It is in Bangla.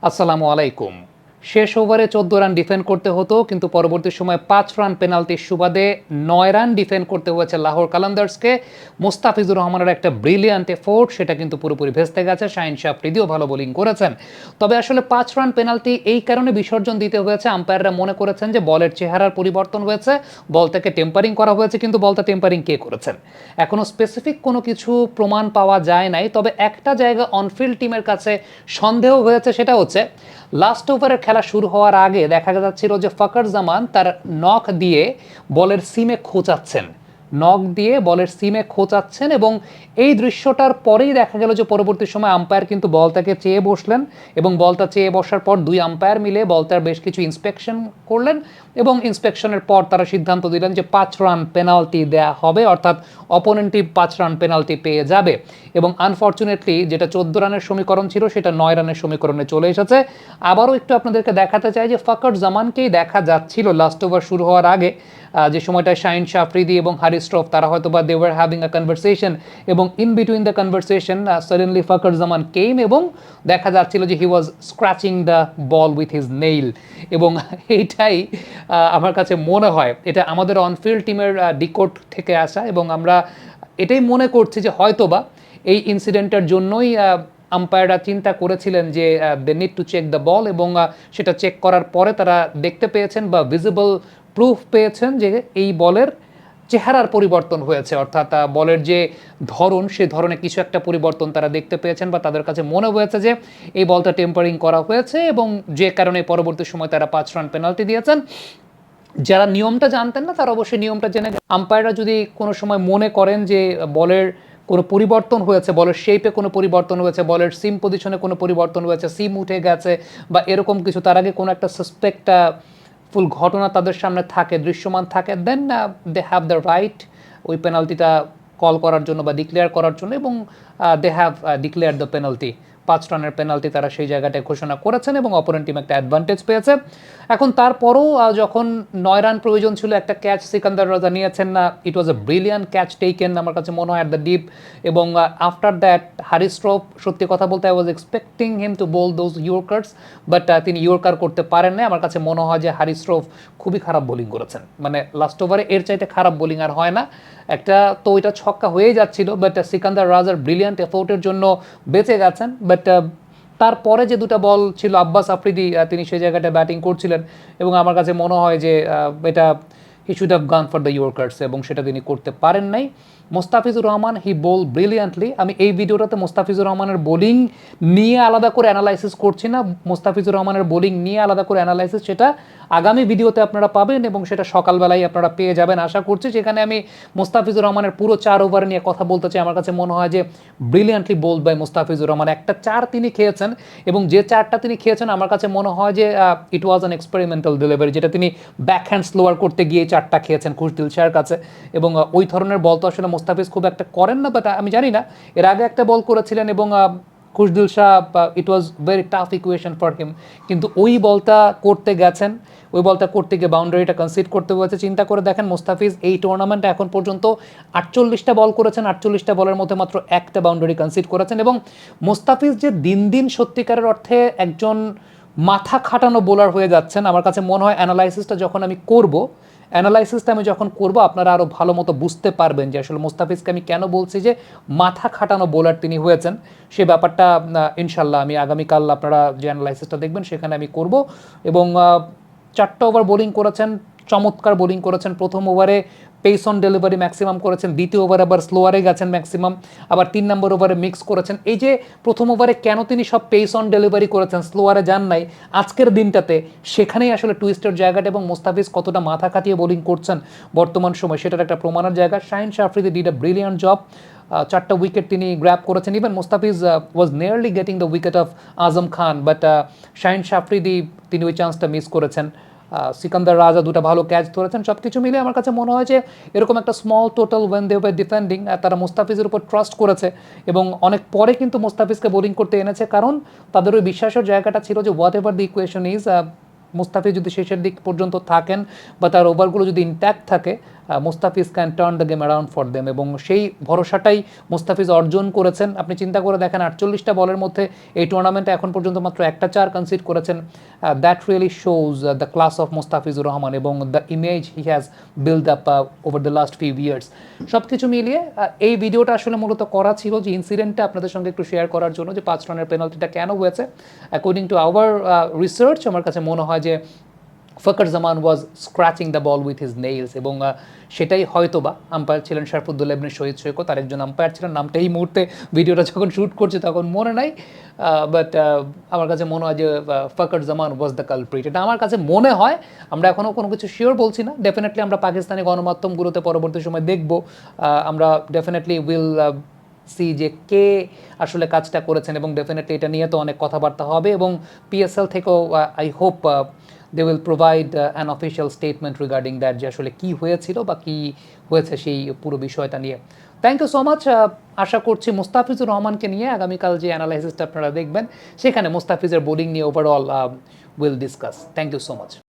আসসালামু আলাইকুম। শেষ ওভারে ১৪ রান ডিফেন্ড করতে হতো, কিন্তু পরবর্তী সময়ে ৫ রান পেনাল্টির সুবাদে ৯ রান ডিফেন্ড করতে হয়েছে লাহোর কালান্দার্সকে। মোস্তাফিজুর রহমানের একটা ব্রিলিয়ান্ট এফোর্ট, সেটা কিন্তু পুরোপুরি ভেস্তে গেছে। শাহিন শাহ আফ্রিদিও ভালো বোলিং করেছেন। তবে আসলে ৫ রান পেনাল্টি এই কারণে বিসর্জন দিতে হয়েছে, আম্পায়াররা মনে করেছেন যে বলের চেহারার পরিবর্তন হয়েছে, বলটাকে টেম্পারিং করা হয়েছে, কিন্তু বলটা টেম্পারিং কে করেছেন এখনও স্পেসিফিক কোনো কিছু প্রমাণ পাওয়া যায় নাই। তবে একটা জায়গা অনফিল্ড টিমের কাছে সন্দেহ হয়েছে, সেটা হচ্ছে লাস্ট ওভারের খেলা শুরু হওয়ার আগে দেখা যাচ্ছিল যে ফকর জামান তার নখ দিয়ে বলের সিমে খোঁচাচ্ছেন, এবং এই দৃশ্যটার পরেই দেখা গেল যে পরবর্তী সময় আম্পায়ার কিন্তু বলটাকে চেয়ে বসলেন, এবং বলটা চেয়ে বসার পর দুই আম্পায়ার মিলে বলটার বেশ কিছু ইন্সপেকশন করলেন, এবং ইন্সপেকশনের পর তারা সিদ্ধান্ত দিলেন যে ৫ রান পেনাল্টি দেয়া হবে, অর্থাৎ অপোনেন্ট টিম ৫ রান পেনাল্টি পেয়ে যাবে। এবং আনফর্চুনেটলি যেটা ১৪ রানের সমীকরণ ছিল সেটা ৯ রানের সমীকরণে চলে এসেছে। আবারও একটু আপনাদেরকে দেখাতে চাই যে ফকর জামানকেই দেখা যাচ্ছিল লাস্ট ওভার শুরু হওয়ার আগে, যে সময়টায় শাহিন শাহ আফ্রিদি এবং হারিস শ্রফ তারা হয়তো বা they were having a conversation, এবং in between the conversation suddenly Fakhar Zaman came, এবং দেখা যাচ্ছিল যে he was scratching the ball with his nail. এবং এইটাই আমার কাছে মনে হয় এটা আমাদের অনফিল্ড টিমের ডিকোড থেকে আসা, এবং আমরা এটাই মনে করছি যে হয়তোবা এই ইনসিডেন্টের জন্যই আম্পায়াররা চিন্তা করেছিলেন যে they need to check the ball, এবং সেটা চেক করার পরে তারা দেখতে পেয়েছেন বা ভিজিবল প্রুফ পেয়েছেন যে এই বলের চেহারার পরিবর্তন হয়েছে, অর্থাৎ বলের যে ধরন সে ধরনে কিছু একটা পরিবর্তন তারা দেখতে পেয়েছেন, বা তাদের কাছে মনে হয়েছে যে এই বলটা টেম্পারিং করা হয়েছে, এবং যে কারণে পরবর্তী সময় তারা ৫ রান পেনাল্টি দিয়েছেন। যারা নিয়মটা জানতেন না তারা অবশ্যই নিয়মটা জেনে, আম্পায়াররা যদি কোনো সময় মনে করেন যে বলের কোনো পরিবর্তন হয়েছে, বলের শেপে কোনো পরিবর্তন হয়েছে, বলের সিম পজিশনে কোনো পরিবর্তন হয়েছে, সিম উঠে গেছে বা এরকম কিছু, তার আগে কোনো একটা সাসপেক্ট ফুল ঘটনা তাদের সামনে থাকে, দৃশ্যমান থাকে, দেন দে হ্যাভ দ্য রাইট ওই পেনাল্টিটা কল করার জন্য বা ডিক্লেয়ার করার জন্য, এবং they have declare the penalty. ৫ রানের পেনাল্টি তারা সেই জায়গাটায় ঘোষণা করেছেন, এবং অপোনেন্ট টিম একটা অ্যাডভান্টেজ পেয়েছে। এখন তারপরও যখন ৯ রান প্রয়োজন ছিল, একটা ক্যাচ সিকান্দার রাজা নিয়েছেন না, it was a brilliant catch taken আমার কাছে মনে হয় অ্যাট দ্য ডিপ। এবং আফটার দ্যাট হারিস শ্রফ, সত্যি কথা বলতে I was expecting him to bowl those yorkers, but তিনি ইয়র্কার করতে পারেন না। আমার কাছে মনে হয় যে হারিস শ্রফ খুবই খারাপ বোলিং করেছেন, মানে লাস্ট ওভারে এর চাইতে খারাপ বোলিং আর হয় না। একটা তো ওইটা ছক্কা হয়েই যাচ্ছিল, বাট সিকান্দার রাজার ব্রিলিয়ান্ট এফোর্টের জন্য বেঁচে গেছেন। বাট তারপরে যে দুটা বল ছিল, আব্বাস আফ্রিদি তিনি সেই জায়গাটা ব্যাটিং করছিলেন, এবং আমার কাছে মনে হয় যে এটা he should have gone for the yorkers, এবং সেটা তিনি করতে পারেন নাই। Mustafizur Rahman he bowl brilliantly. আমি এই ভিডিওটাতে মোস্তাফিজুর রহমানের বোলিং নিয়ে আলাদা করে অ্যানালাইসিস করছি না, মোস্তাফিজুর রহমানের বোলিং নিয়ে আলাদা করে অ্যানালাইসিস সেটা আগামী ভিডিওতে আপনারা পাবেন, এবং সেটা সকালবেলায় আপনারা পেয়ে যাবেন আশা করছি। যেখানে আমি মোস্তাফিজুর রহমানের পুরো ৪ ওভার নিয়ে কথা বলতে চাই। আমার কাছে মনে হয় যে brilliantly bowled by Mustafizur Rahman. একটা ৪ তিনি খেয়েছেন, এবং যে ৪টা তিনি খেয়েছেন আমার কাছে মনে হয় যে ইট ওয়াজ অ্যান এক্সপেরিমেন্টাল ডেলিভারি, যেটা তিনি ব্যাকহ্যান্ড স্লোয়ার করতে গিয়ে ৪টা খেয়েছেন খুশদিল শাহর কাছে। এবং ওই ধরনের বল তো আসলে মোস্তাফিজ খুব একটা করেন না, বাট আমি জানি না, এর আগে একটা বল করেছিলেন, এবং Khushdil Shah, it was very tough equation for him, কিন্তু ওই বলটা করতে গেছেন, ওই বলটা করতে গিয়ে বাউন্ডারিটা কনসিড করতে হয়েছে। চিন্তা করে দেখেন, মোস্তাফিজ এই টুর্নামেন্টে এখন পর্যন্ত ৪৮টা বল করেছেন, ৪৮টা বলের মধ্যে মাত্র একটা বাউন্ডারি কনসিড করেছেন। এবং মোস্তাফিজ যে দিন দিন সত্যিকারের অর্থে একজন মাথা খাটানো বোলার হয়ে যাচ্ছেন, আমার কাছে মনে হয় অ্যানালাইসিসটা যখন আমি করব আপনারা আরও ভালো মতো বুঝতে পারবেন যে আসলে মোস্তাফিজকে আমি কেন বলছি যে মাথা খাটানো বোলার তিনি হয়েছেন। সে ব্যাপারটা ইনশাল্লাহ আমি আগামীকাল আপনারা যে অ্যানালাইসিসটা দেখবেন সেখানে আমি করব। এবং ৪টা ওভার বোলিং করেছেন, চমৎকার বোলিং করেছেন। প্রথম ওভারে পেস অন ডেলিভারি ম্যাক্সিমাম করেছেন, দ্বিতীয় ওভারে আবার স্লোয়ারে গেছেন ম্যাক্সিমাম, আবার ৩ নম্বর ওভারে মিক্স করেছেন। এই যে প্রথম ওভারে কেন তিনি সব পেস অন ডেলিভারি করেছেন, স্লোয়ারে যান নাই আজকের দিনটাতে, সেখানেই আসলে টুইস্টের জায়গাটা, এবং মোস্তাফিজ কতটা মাথা খাটিয়ে বোলিং করছেন বর্তমান সময় সেটার একটা প্রমাণের জায়গা। Shaheen Shah Afridi did a brilliant job, ৪টা উইকেট তিনি গ্র্যাব করেছেন। Even Mustafiz was nearly getting the wicket of Azam Khan, but Shaheen Shah Afridi তিনি ওই চান্সটা মিস করেছেন। সিকান্দার রাজা দুটা ভালো ক্যাচ ধরেছেন। সব কিছু মিলে আমার কাছে মনে হয় যে এরকম একটা small total when they were defending, তারা মোস্তাফিজের উপর ট্রাস্ট করেছে, এবং অনেক পরে কিন্তু মোস্তাফিজকে বোলিং করতে এনেছে, কারণ তাদের ওই বিশ্বাসের জায়গাটা ছিল যে what ever the equation is, Mustafiz যদি শেষের দিক পর্যন্ত থাকেন বা তার ওভারগুলো যদি ইনট্যাক্ট থাকে, Mustafiz can turn the game around for them, এবং সেই ভরসাটাই মুস্তাফিজ অর্জন করেছেন। আপনি চিন্তা করে দেখেন 48টা বলের মধ্যে এই টুর্নামেন্টে এখন পর্যন্ত মাত্র একটা 4 কনসিড করেছেন। That really shows the class of Mustafizur Rahman এবং the image he has build up over the last few years. সব কিছু মিলিয়ে এই ভিডিওটা আসলে মূলত করা ছিল যে ইনসিডেন্টটা আপনাদের সঙ্গে একটু শেয়ার করার জন্য, যে 5 রানের পেনাল্টিটা কেন হয়েছে। অ্যাকর্ডিং টু আওয়ার রিসার্চ আমার কাছে মনে হয় যে Fakhar Zaman was scratching the ball with his nails, এবং সেটাই হয়তোবা আম্পায়ার ছিলেন শরফুদ্দৌলা ইবনে শহীদ সৈকত, আর একজন আম্পায়ার ছিলেন, নামটা এই মুহূর্তে ভিডিওটা যখন শ্যুট করছে তখন মনে নাই, বাট আমার কাছে মনে হয় যে Fakhar Zaman was the culprit. এটা আমার কাছে মনে হয়, আমরা এখনও কোনো কিছু শিওর বলছি না। ডেফিনেটলি আমরা পাকিস্তানি গণমাধ্যমগুলোতে পরবর্তী সময় দেখব, আমরা ডেফিনেটলি উইল সি যে কে আসলে কাজটা করেছেন, এবং ডেফিনেটলি এটা নিয়ে তো অনেক কথাবার্তা হবে, এবং পিএসএল থেকেও I hope they will provide an official statement regarding that, যে আসলে কী হয়েছিল বা কী হয়েছে সেই পুরো বিষয়টা নিয়ে। Thank you so much. আশা করছি মুস্তাফিজুর রহমানকে নিয়ে আগামীকাল যে অ্যানালাইসিসটা আপনারা দেখবেন সেখানে মুস্তাফিজের বোলিং নিয়ে overall will discuss. Thank you so much.